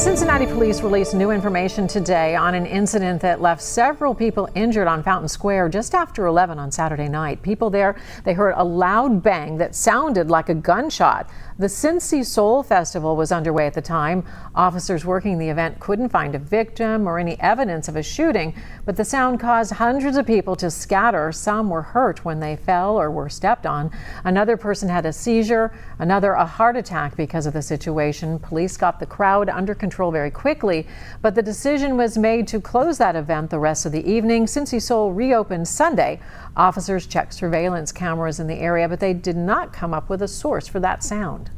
Cincinnati police released new information today on an incident that left several people injured on Fountain Square just after 11 on Saturday night. People there, they heard a loud bang that sounded like a gunshot. The Cincy Soul Festival was underway at the time. Officers working the event couldn't find a victim or any evidence of a shooting, but the sound caused hundreds of people to scatter. Some were hurt when they fell or were stepped on. Another person had a seizure, another a heart attack because of the situation. Police got the crowd under control very quickly, but the decision was made to close that event the rest of the evening. Cincy Soul reopened Sunday. Officers checked surveillance cameras in the area, but they did not come up with a source for that sound.